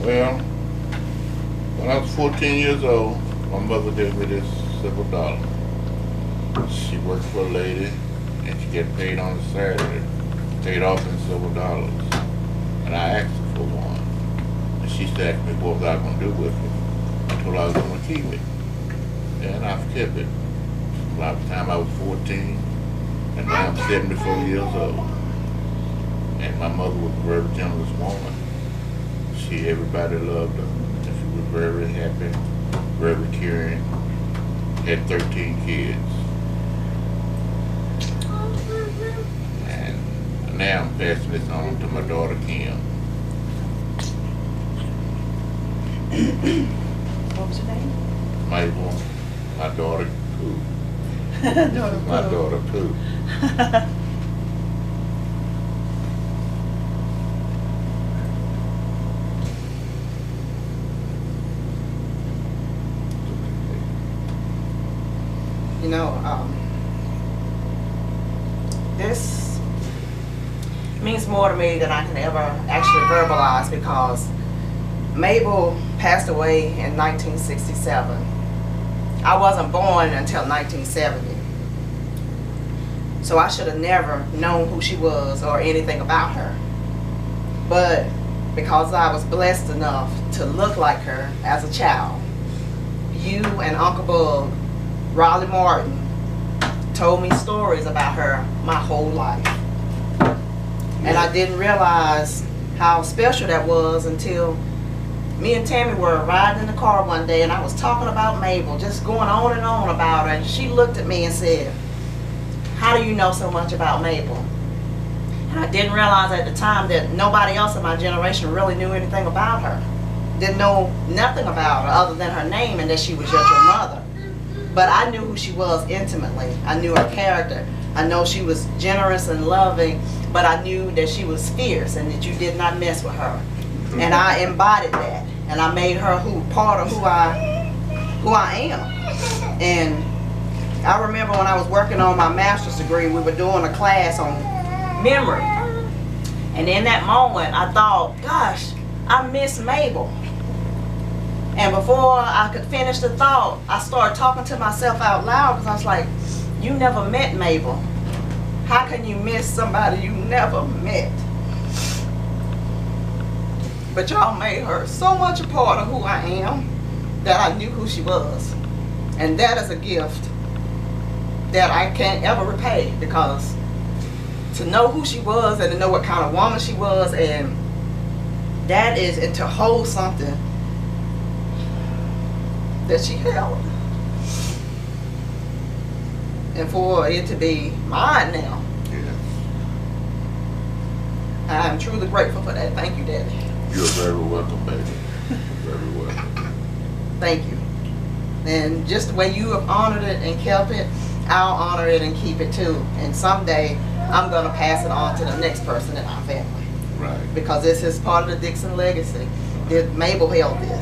Well, when I was 14 years old, my mother gave me this silver dollar. She worked for a lady, and she get paid on a Saturday, paid off in silver dollars. And I asked her for one. And she asked me what was I going to do with it. I told her I was going to keep it. And I've kept it. By the time I was 14, and now I'm 74 years old. And my mother was a very generous woman. Everybody loved her. And she was very happy, very caring. Had 13 kids. And now I'm passing this on to my daughter Kim. What was your name? Mable, my daughter Pooh. My daughter Pooh. You know, this means more to me than I can ever actually verbalize, because Mable passed away in 1967. I wasn't born until 1970. So I should have never known who she was or anything about her. But because I was blessed enough to look like her as a child, you and Uncle Bug, Raleigh Martin, told me stories about her my whole life. And I didn't realize how special that was until me and Tammy were riding in the car one day, and I was talking about Mable, just going on and on about her, and she looked at me and said, "How do you know so much about Mable?" And I didn't realize at the time that nobody else in my generation really knew anything about her. Didn't know nothing about her other than her name and that she was just your mother. But I knew who she was intimately. I knew her character. I know she was generous and loving, but I knew that she was fierce and that you did not mess with her. And I embodied that, and I made her part of who I am. And I remember when I was working on my master's degree, we were doing a class on memory. And in that moment, I thought, gosh, I miss Mable. And before I could finish the thought, I started talking to myself out loud, because I was like, you never met Mable. How can you miss somebody you never met? But y'all made her so much a part of who I am that I knew who she was. And that is a gift that I can't ever repay, because to know who she was and to know what kind of woman she was, and that is, and to hold something that she held, and for it to be mine now. Yeah. I am truly grateful for that. Thank you, Daddy. You're very welcome, baby. Very welcome. Thank you. And just the way you have honored it and kept it, I'll honor it and keep it too. And someday I'm going to pass it on to the next person in our family. Right. Because this is part of the Dixon legacy. Mable held this.